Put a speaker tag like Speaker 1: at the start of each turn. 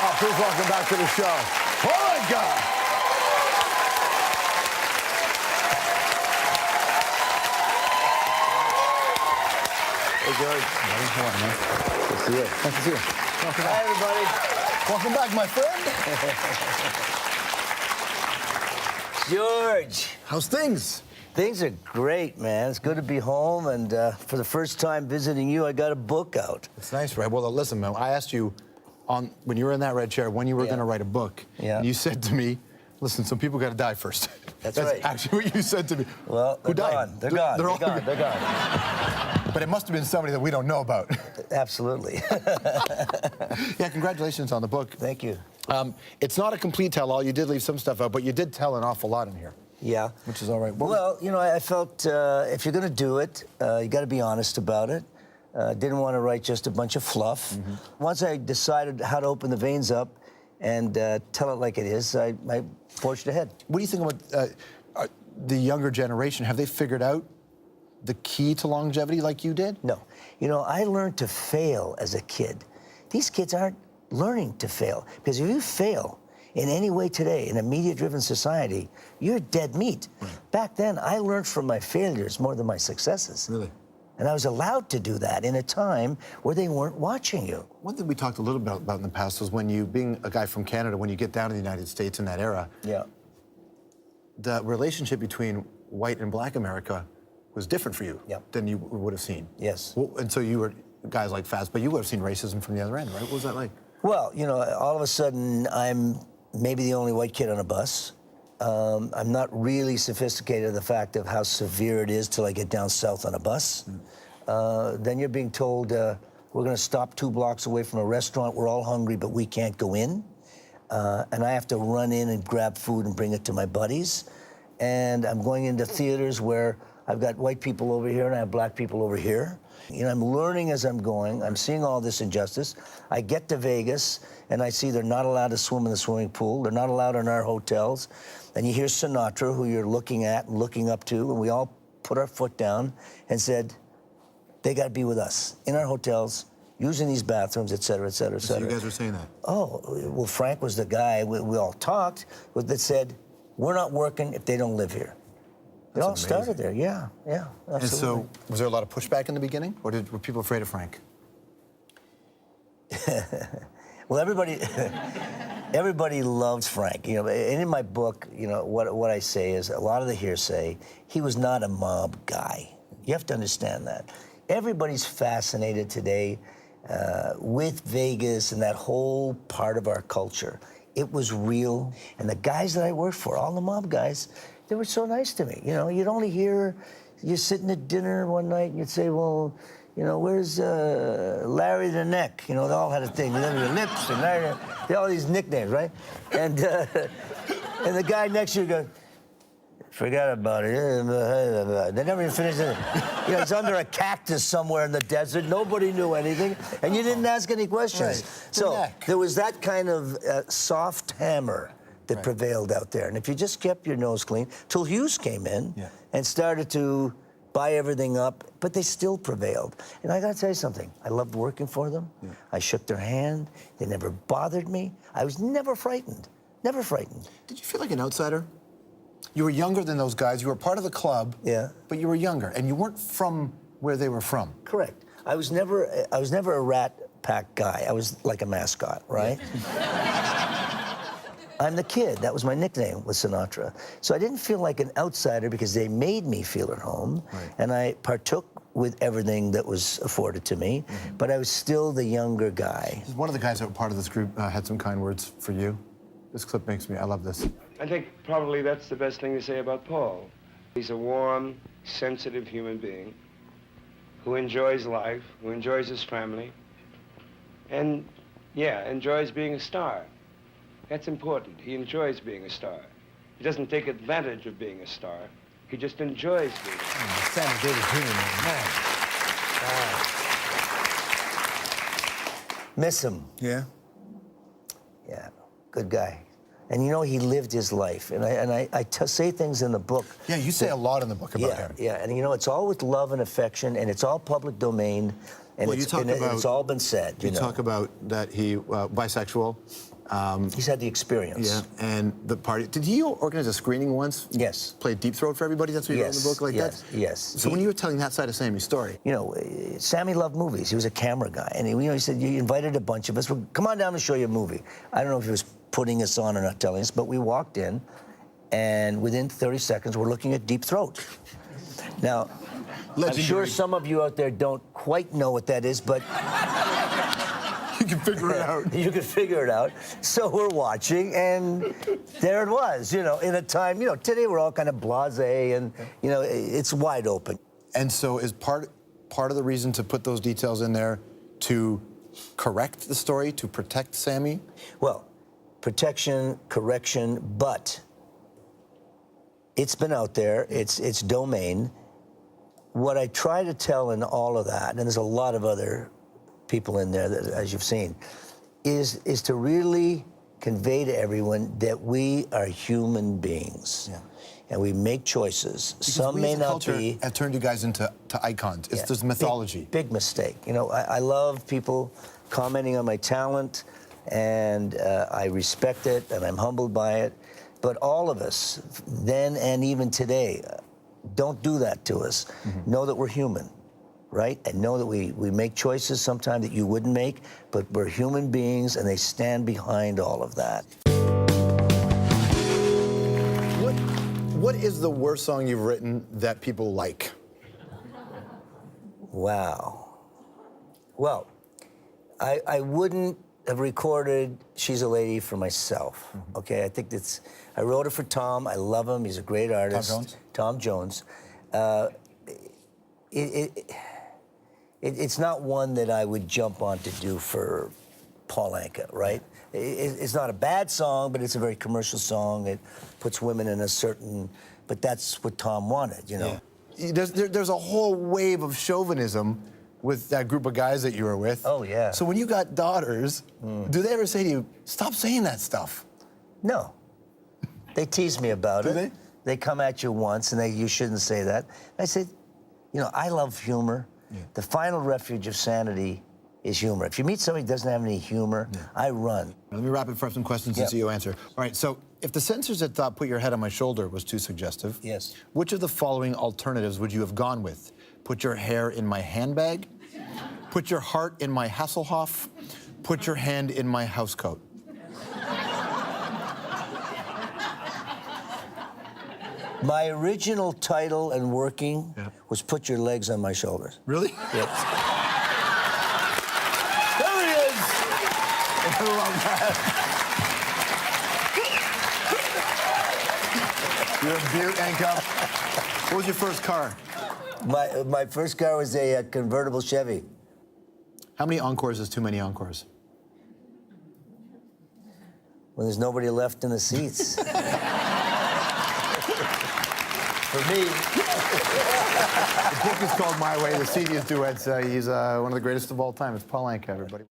Speaker 1: Oh, please welcome back to the show, Anka.
Speaker 2: Hey, George.
Speaker 1: How are you, man?
Speaker 2: Good to see you.
Speaker 1: Nice to see you. Welcome
Speaker 2: Hi,
Speaker 1: back.
Speaker 2: everybody.
Speaker 1: Welcome back, my friend.
Speaker 2: George.
Speaker 1: How's things?
Speaker 2: Things are great, man. It's good to be home, and for the first time visiting you, I got a book out.
Speaker 1: It's nice, right? Well, listen, man, I asked you when you were in that red chair when you were going to write a book.
Speaker 2: Yeah.
Speaker 1: And you said to me, listen, some people got to die first.
Speaker 2: That's right.
Speaker 1: Actually what you said to me.
Speaker 2: Well,
Speaker 1: Who
Speaker 2: they're
Speaker 1: died?
Speaker 2: gone. They're gone.
Speaker 1: They're all
Speaker 2: They're gone.
Speaker 1: But it must have been somebody that we don't know about.
Speaker 2: Absolutely.
Speaker 1: Yeah, congratulations on the book.
Speaker 2: Thank you.
Speaker 1: It's not a complete tell-all. You did leave some stuff out, but you did tell an awful lot in here.
Speaker 2: Yeah.
Speaker 1: Which is all right.
Speaker 2: Well, you know, I felt if you're going to do it, you got to be honest about it. Didn't want to write just a bunch of fluff. Mm-hmm. Once I decided how to open the veins up and tell it like it is, I forged ahead.
Speaker 1: What do you think about the younger generation? Have they figured out the key to longevity like you did?
Speaker 2: No. You know, I learned to fail as a kid. These kids aren't learning to fail. Because if you fail in any way today in a media-driven society, you're dead meat. Right. Back then, I learned from my failures more than my successes.
Speaker 1: Really?
Speaker 2: And I was allowed to do that in a time where they weren't watching you.
Speaker 1: One thing we talked a little bit about in the past was when you, being a guy from Canada, when you get down to the United States in that era,
Speaker 2: Yeah.
Speaker 1: the relationship between white and black America was different for you than you would have seen.
Speaker 2: Yes.
Speaker 1: Well, and so you were guys like Faz, but you would have seen racism from the other end, right? What was that like?
Speaker 2: Well, you know, all of a sudden, I'm maybe the only white kid on a bus. I'm not really sophisticated to the fact of how severe it is till I get down south on a bus. Then you're being told, we're going to stop 2 blocks away from a restaurant. We're all hungry, but we can't go in. And I have to run in and grab food and bring it to my buddies. And I'm going into theaters where I've got white people over here and I have black people over here. You know, I'm learning as I'm going. I'm seeing all this injustice. I get to Vegas and I see they're not allowed to swim in the swimming pool. They're not allowed in our hotels. And you hear Sinatra, who you're looking at and looking up to, and we all put our foot down and said, they got to be with us in our hotels, using these bathrooms, et cetera, et cetera, et cetera.
Speaker 1: So you guys were saying that?
Speaker 2: Oh, well, Frank was the guy we all talked with that said, we're not working if they don't live here. It all started there, yeah, absolutely.
Speaker 1: And so, was there a lot of pushback in the beginning, or were people afraid of Frank?
Speaker 2: Well, everybody loves Frank. You know, and in my book, you know, what I say is a lot of the hearsay. He was not a mob guy. You have to understand that. Everybody's fascinated today with Vegas and that whole part of our culture. It was real, and the guys that I worked for, all the mob guys, they were so nice to me. You know, you'd only hear, you're sitting at dinner one night and you'd say, well, you know, where's Larry the Neck? You know, they all had a thing. Larry the Lips and Larry, they all these nicknames, right? And the guy next to you goes, forgot about it. They never even finished it. You know, he's under a cactus somewhere in the desert. Nobody knew anything, and you didn't ask any questions. Right. So there was that kind of soft hammer that prevailed out there. And if you just kept your nose clean, till Hughes came in and started to buy everything up, but they still prevailed. And I got to tell you something. I loved working for them. Yeah. I shook their hand. They never bothered me. I was never frightened. Never frightened.
Speaker 1: Did you feel like an outsider? You were younger than those guys. You were part of the club.
Speaker 2: Yeah.
Speaker 1: But you were younger, and you weren't from where they were from.
Speaker 2: Correct. I was never a Rat Pack guy. I was like a mascot, right? I'm the kid. That was my nickname with Sinatra. So I didn't feel like an outsider because they made me feel at home, and I partook with everything that was afforded to me, but I was still the younger guy.
Speaker 1: One of the guys that were part of this group had some kind words for you. This clip makes me, I love this.
Speaker 3: I think probably that's the best thing to say about Paul. He's a warm, sensitive human being who enjoys life, who enjoys his family, and, yeah, enjoys being a star. That's important. He enjoys being a star. He doesn't take advantage of being a star. He just enjoys being a star.
Speaker 1: Sammy Davis Jr., man.
Speaker 2: Miss him.
Speaker 1: Yeah?
Speaker 2: Yeah, good guy. And you know, he lived his life. And I say things in the book.
Speaker 1: Yeah, you say a lot in the book about him.
Speaker 2: Yeah, and you know, it's all with love and affection, and it's all public domain. And,
Speaker 1: Well, you talk about,
Speaker 2: it's all been said.
Speaker 1: You talk about that he bisexual.
Speaker 2: He's had the experience.
Speaker 1: Yeah, and the party. Did he organize a screening once?
Speaker 2: Yes.
Speaker 1: Play Deep Throat for everybody? That's what you wrote in the book? Like
Speaker 2: yes,
Speaker 1: that?
Speaker 2: yes.
Speaker 1: So when you were telling that side of Sammy's story.
Speaker 2: You know, Sammy loved movies. He was a camera guy. And he said, you invited a bunch of us. Well, come on down to show you a movie. I don't know if he was putting us on or not telling us, but we walked in, and within 30 seconds, we're looking at Deep Throat. Now, I'm sure some of you out there don't quite know what that is, but
Speaker 1: you can figure it out.
Speaker 2: You can figure it out. So we're watching, and there it was, you know, in a time, you know, today we're all kind of blasé, and, you know, it's wide open.
Speaker 1: And so is part of the reason to put those details in there to correct the story, to protect Sammy?
Speaker 2: Well, protection, correction, but it's been out there, it's domain. What I try to tell in all of that, and there's a lot of other people in there, that, as you've seen, is to really convey to everyone that we are human beings. Yeah. And we make choices.
Speaker 1: Because
Speaker 2: some may not be.
Speaker 1: Have turned you guys into icons. It's just mythology.
Speaker 2: Big mistake. You know, I love people commenting on my talent, and I respect it, and I'm humbled by it. But all of us, then and even today, don't do that to us. Mm-hmm. Know that we're human, right? And know that we make choices sometimes that you wouldn't make, but we're human beings, and they stand behind all of that.
Speaker 1: What is the worst song you've written that people like?
Speaker 2: Wow. Well, I wouldn't have recorded She's a Lady for myself, okay? I think I wrote it for Tom. I love him. He's a great artist.
Speaker 1: Tom Jones?
Speaker 2: Tom Jones. It's not one that I would jump on to do for Paul Anka, right? It's not a bad song, but it's a very commercial song. It puts women in a certain, but that's what Tom wanted, you know?
Speaker 1: Yeah. There's a whole wave of chauvinism with that group of guys that you were with.
Speaker 2: Oh, yeah.
Speaker 1: So when you got daughters, do they ever say to you, stop saying that stuff?
Speaker 2: No. They tease me about it.
Speaker 1: Do they?
Speaker 2: They come at you once, and you shouldn't say that. I said, you know, I love humor. Yeah. The final refuge of sanity is humor. If you meet somebody who doesn't have any humor, I run.
Speaker 1: Let me rapid fire some questions and see you answer. All right, so if the censors had thought Put Your Head on My Shoulder was too suggestive,
Speaker 2: yes,
Speaker 1: which of the following alternatives would you have gone with? Put your hair in my handbag, put your heart in my Hasselhoff, put your hand in my housecoat.
Speaker 2: My original title and working was Put Your Legs on My Shoulders.
Speaker 1: Really?
Speaker 2: Yes.
Speaker 1: There he is! I love that. You're a beaut, Anka. What was your first car?
Speaker 2: My first car was a convertible Chevy.
Speaker 1: How many encores is too many encores?
Speaker 2: When there's nobody left in the seats. For me.
Speaker 1: The book is called My Way, the CD is duets. He's one of the greatest of all time. It's Paul Anka, everybody.